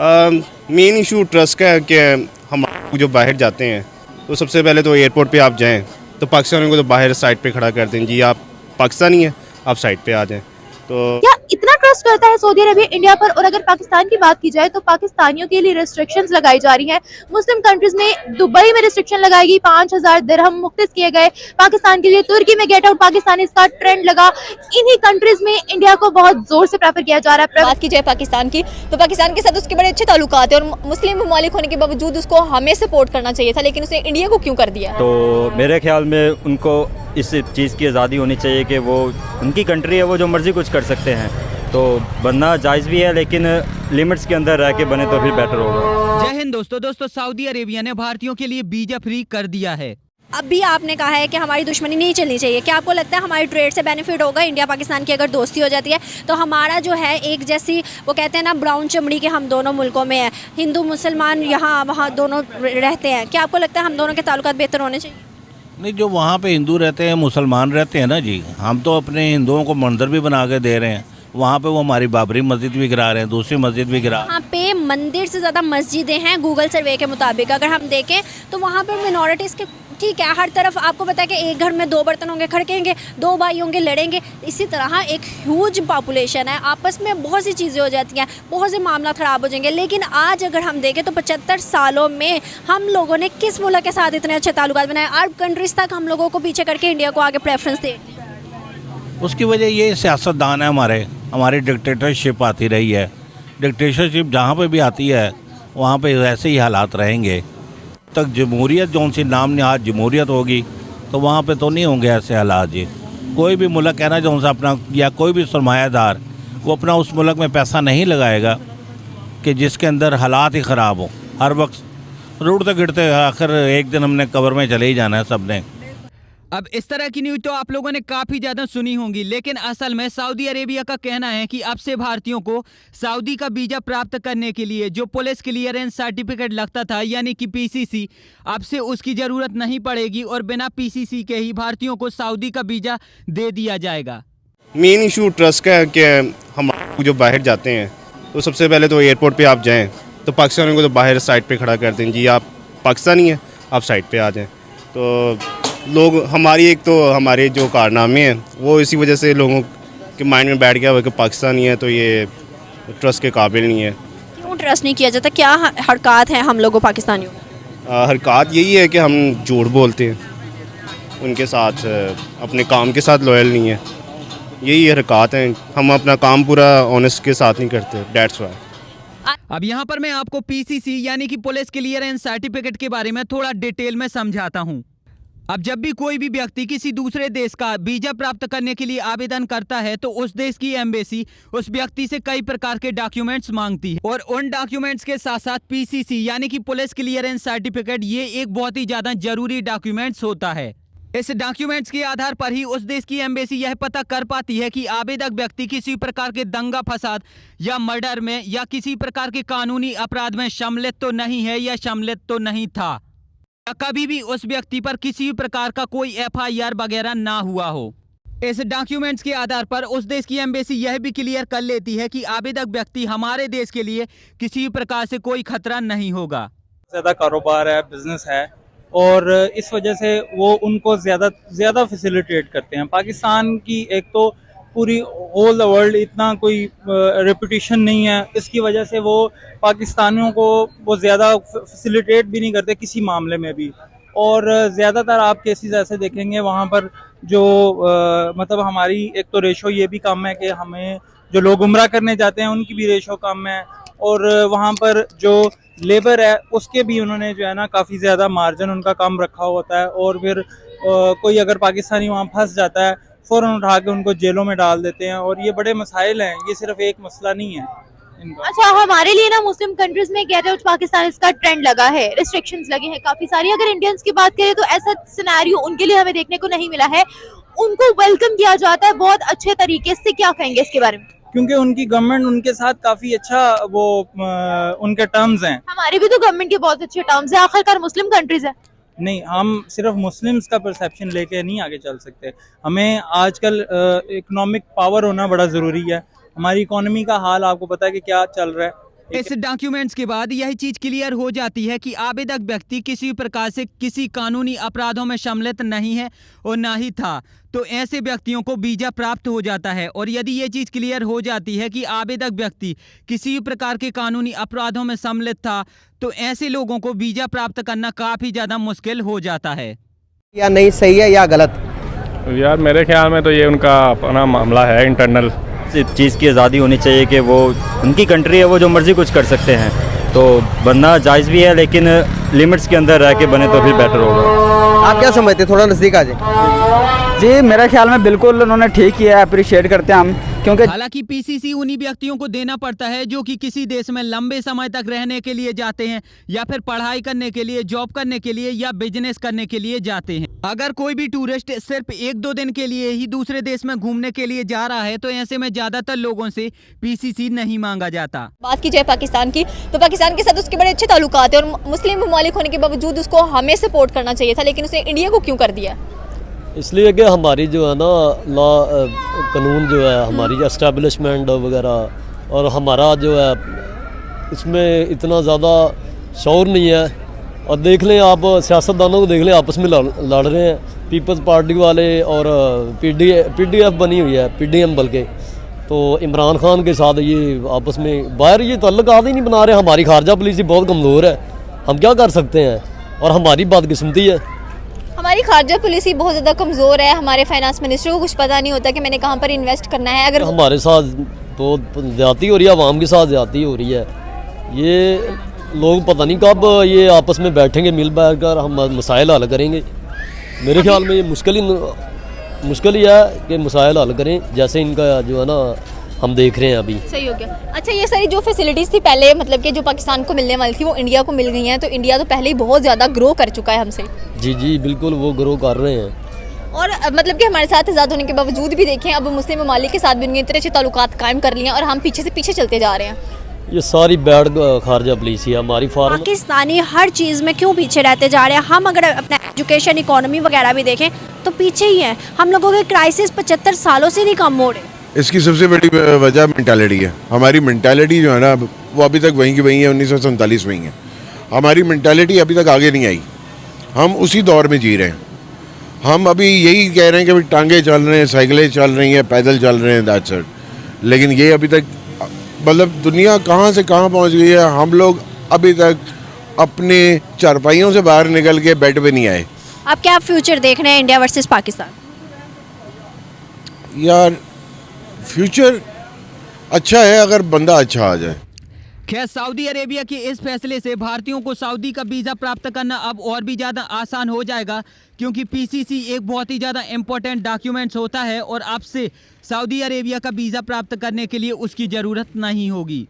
Main issue trust का है कि हम जो बाहर जाते हैं तो सबसे पहले तो एयरपोर्ट पे आप जाएं तो पाकिस्तानियों को तो बाहर साइड पे खड़ा कर दें, जी आप पाकिस्तानी हैं, आप साइड पे आ जाएं। तो क्या इतना ट्रस्ट करता है सऊदी अरेबिया इंडिया पर? और अगर पाकिस्तान की बात की जाए तो पाकिस्तानियों के लिए रिस्ट्रिक्शंस लगाई जा रही हैं। मुस्लिम कंट्रीज में दुबई में रिस्ट्रिक्शन लगाएगी, 5000 दिरहम मुख्तस किए गए पाकिस्तान के लिए। तुर्की में गेट आउट पाकिस्तानी इसका ट्रेंड लगा। इन्हीं कंट्रीज में इंडिया को बहुत जोर से प्रेफर किया जा रहा है। बात की जाए पाकिस्तान की तो पाकिस्तान के साथ उसके बड़े अच्छे ताल्लुकात है और मुस्लिम ममालिक होने के बावजूद उसको हमें सपोर्ट करना चाहिए था, लेकिन उसने इंडिया को क्यों कर दिया? तो मेरे ख्याल में उनको इस चीज़ की आज़ादी होनी चाहिए कि वो उनकी कंट्री है, वो जो मर्ज़ी कुछ कर सकते हैं। तो बनना जायज़ भी है, लेकिन लिमिट्स के अंदर रह के बने तो फिर बेटर होगा। जय हिंद दोस्तों, सऊदी अरेबिया ने भारतीयों के लिए वीजा फ्री कर दिया है। अभी आपने कहा है कि हमारी दुश्मनी नहीं चलनी चाहिए। क्या आपको लगता है हमारी ट्रेड से बेनिफिट होगा? इंडिया पाकिस्तान की अगर दोस्ती हो जाती है तो हमारा जो है एक जैसी, वो कहते हैं ना, ब्राउन चमड़ी के हम दोनों मुल्कों में है, हिंदू मुसलमान यहाँ वहाँ दोनों रहते हैं। क्या आपको लगता है हम दोनों के ताल्लुकात बेहतर होने चाहिए? नहीं, जो वहाँ पे हिंदू रहते हैं, मुसलमान रहते हैं ना जी, हम तो अपने हिंदुओं को मंदिर भी बना के दे रहे हैं। वहाँ पे वो हमारी बाबरी मस्जिद भी गिरा रहे हैं, दूसरी मस्जिद भी गिरा। वहाँ पे मंदिर से ज़्यादा मस्जिदें हैं गूगल सर्वे के मुताबिक। अगर हम देखें तो वहाँ पर मिनॉरिटीज़ के, ठीक है, हर तरफ आपको पता है कि एक घर में 2 बर्तन होंगे, खड़केंगे, 2 भाई होंगे, लड़ेंगे। इसी तरह एक ह्यूज पॉपुलेशन है, आपस में बहुत सी चीज़ें हो जाती हैं, बहुत से मामला ख़राब हो जाएंगे। लेकिन आज अगर हम देखें तो 75 सालों में हम लोगों ने किस मुल्क के साथ इतने अच्छे ताल्लुकात बनाए? अरब कंट्रीज़ तक हम लोगों को पीछे करके इंडिया को आगे प्रेफरेंस दे। उसकी वजह ये सियासतदान है, हमारी डिक्टेटरशिप आती रही है। डिक्टेटरशिप जहाँ पे भी आती है वहाँ पे ऐसे ही हालात रहेंगे। तक जमहूरियत जो सी नाम नहाद जमहूरियत होगी तो वहाँ पे तो नहीं होंगे ऐसे हालात जी। कोई भी मुल्क है ना जो अपना, या कोई भी सरमायादार, वो अपना उस मुल्क में पैसा नहीं लगाएगा कि जिसके अंदर हालात ही ख़राब हों। हर वक्त रुड़ते गिरते आखिर एक दिन हमने कब्र में चले ही जाना है सब ने। अब इस तरह की न्यूज तो आप लोगों ने काफी ज्यादा सुनी होंगी, लेकिन असल में सऊदी अरेबिया का कहना है कि अब से भारतीयों को सऊदी का वीजा प्राप्त करने के लिए जो पुलिस क्लियरेंस सर्टिफिकेट लगता था, यानी कि पीसीसी, अब से उसकी जरूरत नहीं पड़ेगी और बिना पीसीसी के ही भारतीयों को सऊदी का वीजा दे दिया जाएगा। मेन इशू ट्रस्ट का है कि हम जो बाहर जाते हैं तो सबसे पहले तो एयरपोर्ट पे आप जाएं तो पाकिस्तानियों को तो बाहर साइड पे खड़ा कर दें, जी आप पाकिस्तानी हैं, आप साइड पे आ जाएं। तो लोग हमारे जो कारनामे हैं वो इसी वजह से लोगों के माइंड में बैठ गया हुआ कि पाकिस्तानी है तो ये ट्रस्ट के काबिल नहीं है। क्यों ट्रस्ट नहीं किया जाता? क्या हरकत है हम लोगों पाकिस्तानियों में? हरकत यही है कि हम झूठ बोलते हैं, उनके साथ अपने काम के साथ लॉयल नहीं है, यही हरकत है। हम अपना काम पूरा ऑनेस्ट के साथ नहीं करते, दैट्स व्हाई। अब यहाँ पर मैं आपको पीसीसी यानी कि पुलिस क्लियरेंस सर्टिफिकेट के बारे में थोड़ा डिटेल में समझाता हूँ। अब जब भी कोई भी व्यक्ति किसी दूसरे देश का वीजा प्राप्त करने के लिए आवेदन करता है तो उस देश की एम्बेसी उस व्यक्ति से कई प्रकार के डॉक्यूमेंट्स मांगती है और उन डॉक्यूमेंट्स के साथ साथ पीसीसी यानी कि पुलिस क्लियरेंस सर्टिफिकेट, ये एक बहुत ही ज्यादा जरूरी डॉक्यूमेंट्स होता है। इस डॉक्यूमेंट्स के आधार पर ही उस देश की एम्बेसी यह पता कर पाती है कि आवेदक व्यक्ति किसी प्रकार के दंगा फसाद या मर्डर में या किसी प्रकार के कानूनी अपराध में सम्मिलित तो नहीं है या सम्मिलित तो नहीं था, या कभी भी उस व्यक्ति पर किसी भी प्रकार का कोई एफआईआर वगैरह ना हुआ हो। इस डॉक्यूमेंट्स के आधार पर उस देश की एम्बेसी यह भी क्लियर कर लेती है कि आवेदक व्यक्ति हमारे देश के लिए किसी भी प्रकार से कोई खतरा नहीं होगा। ज़्यादा कारोबार है, बिजनेस है, और इस वजह से वो उनको ज़्यादा फैसिलिटेट करते हैं। पाकिस्तान की एक तो पूरी होल द वर्ल्ड इतना कोई रेपुटेशन नहीं है, इसकी वजह से वो पाकिस्तानियों को वो ज़्यादा फैसिलिटेट भी नहीं करते किसी मामले में भी। और ज़्यादातर आप केसेस ऐसे देखेंगे वहाँ पर जो मतलब हमारी एक तो रेशो ये भी कम है कि हमें जो लोग उम्रा करने जाते हैं उनकी भी रेशो कम है, और वहाँ पर जो लेबर है उसके भी उन्होंने जो है ना काफ़ी ज़्यादा मार्जिन उनका कम रखा होता है। और फिर कोई अगर पाकिस्तानी वहाँ फंस जाता है फ़ौरन उठा के उनको जेलों में डाल देते हैं, और ये बड़े मसाइल हैं, ये सिर्फ एक मसला नहीं है इनका। अच्छा, हमारे लिए ना मुस्लिम कंट्रीज में गेट आउट पाकिस्तान इसका ट्रेंड लगा है, रिस्ट्रिक्शंस लगे हैं काफी सारी। अगर इंडियंस की बात करें तो ऐसा सिनेरियो उनके लिए हमें देखने को नहीं मिला है, उनको वेलकम किया जाता है बहुत अच्छे तरीके से। क्या कहेंगे इसके बारे में? क्योंकि उनकी गवर्नमेंट उनके साथ काफ़ी अच्छा वो उनके टर्म्स हैं। हमारे भी तो गवर्नमेंट के बहुत अच्छे टर्म्स है, आखिरकार मुस्लिम कंट्रीज है। नहीं, हम सिर्फ मुस्लिम्स का परसेप्शन लेके नहीं आगे चल सकते। हमें आजकल इकोनॉमिक पावर होना बड़ा ज़रूरी है। हमारी इकोनॉमी का हाल आपको पता है कि क्या चल रहा है, इस डॉक्यूमेंट्स के बाद यही चीज क्लियर हो जाती है कि आवेदक व्यक्ति किसी प्रकार से किसी कानूनी अपराधों में सम्मिलित नहीं है और ना ही था, तो ऐसे व्यक्तियों को वीजा प्राप्त हो जाता है। और यदि ये चीज क्लियर हो जाती है कि आवेदक व्यक्ति किसी प्रकार के कानूनी अपराधों में सम्मिलित था, तो ऐसे लोगों को वीजा प्राप्त करना काफी ज्यादा मुश्किल हो जाता है। या नहीं सही है या गलत? यार मेरे ख्याल में तो ये उनका अपना मामला है इंटरनल। इस चीज़ की आज़ादी होनी चाहिए कि वो उनकी कंट्री है, वो जो मर्ज़ी कुछ कर सकते हैं, तो बनना जायज़ भी है, लेकिन लिमिट्स के अंदर रह के बने तो फिर बेटर होगा। आप क्या समझते हैं, थोड़ा नज़दीक आ जाए। जी मेरे ख्याल में बिल्कुल उन्होंने ठीक किया है, अप्रिशिएट करते हैं हम, क्योंकि हालांकि पीसीसी उन्हीं व्यक्तियों को देना पड़ता है जो कि किसी देश में लंबे समय तक रहने के लिए जाते हैं, या फिर पढ़ाई करने के लिए, जॉब करने के लिए, या बिजनेस करने के लिए जाते हैं। अगर कोई भी टूरिस्ट सिर्फ 1-2 दिन के लिए ही दूसरे देश में घूमने के लिए जा रहा है, तो ऐसे में ज्यादातर लोगों से पीसीसी नहीं मांगा जाता। बात की जाए पाकिस्तान की, तो पाकिस्तान के साथ उसके बड़े अच्छे ताल्लुकात हैं और मुस्लिम ममालिक होने के बावजूद उसको हमें सपोर्ट करना चाहिए था, लेकिन उसने इंडिया को क्यों कर दिया? इसलिए कि हमारी जो है ना लॉ कानून जो है, हमारी एस्टेब्लिशमेंट वगैरह, और हमारा जो है इसमें इतना ज़्यादा शौर नहीं है। और देख लें आप, सियासतदानों को देख लें, आपस में लड़ रहे हैं, पीपल्स पार्टी वाले और पीडीएफ बनी हुई है, पीडीएम बल्कि, तो इमरान खान के साथ ये आपस में बाहर ये ताल्लुकात ही नहीं बना रहे। हमारी खारजा पॉलिसी बहुत कमज़ोर है, हम क्या कर सकते हैं, और हमारी बदकिस्मती है। हमारी खारजा पॉलिसी बहुत ज़्यादा कमज़ोर है। हमारे फाइनेंस मिनिस्टर को कुछ पता नहीं होता कि मैंने कहाँ पर इन्वेस्ट करना है। अगर हमारे साथ तो ज़्यादती हो रही है, आवाम के साथ ज़्यादती हो रही है। ये लोग पता नहीं कब ये आपस में बैठेंगे, मिल बैठ कर हम मसाइल हल करेंगे। मेरे ख्याल में ये मुश्किल ही है कि मसाइल हल करें, जैसे इनका जो है ना हम देख रहे हैं अभी। सही हो गया। अच्छा, ये सारी जो फैसिलिटीज़ थी पहले, मतलब कि जो पाकिस्तान को मिलने वाली थी, वो इंडिया को मिल गई हैं, तो इंडिया तो पहले ही बहुत ज़्यादा ग्रो कर चुका है हमसे। जी बिल्कुल, वो ग्रो कर रहे हैं। और मतलब कि हमारे साथ आज़ाद होने के बावजूद भी देखें, अब मुस्लिम ममालिक के साथ भी उनके इतने अच्छे ताल्लुकात कायम कर लिए हैं और हम पीछे से पीछे चलते जा रहे हैं। ये सारी बैड खारजा पॉलिसी है हमारी। पाकिस्तानी हर चीज़ में क्यों पीछे रहते जा रहे हैं? हम अगर अपना एजुकेशन, इकोनॉमी वगैरह भी देखें तो पीछे ही हैं। हम लोगों के क्राइसिस 75 सालों से नहीं कम हो रहे। इसकी सबसे बड़ी वजह मेंटालिटी है। हमारी मेंटालिटी जो है ना, वो अभी तक वहीं की वहीं है, 1947 में ही है। हमारी मेंटालिटी अभी तक आगे नहीं आई, हम उसी दौर में जी रहे हैं। हम अभी यही कह रहे हैं कि भाई टांगे चल रहे हैं, साइकिलें चल रही हैं, पैदल चल रहे हैं, दैट्स इट। लेकिन ये अभी तक, मतलब दुनिया कहाँ से कहाँ पहुँच गई है, हम लोग अभी तक अपने चारपाइयों से बाहर निकल के बेड पे नहीं आए। अब क्या फ्यूचर देख रहे हैं इंडिया वर्सेस पाकिस्तान? यार फ्यूचर अच्छा है अगर बंदा अच्छा आ जाए। खैर, सऊदी अरेबिया के इस फैसले से भारतीयों को सऊदी का वीज़ा प्राप्त करना अब और भी ज़्यादा आसान हो जाएगा, क्योंकि पीसीसी एक बहुत ही ज़्यादा इम्पोर्टेंट डॉक्यूमेंट्स होता है और अब से सऊदी अरेबिया का वीज़ा प्राप्त करने के लिए उसकी ज़रूरत नहीं होगी।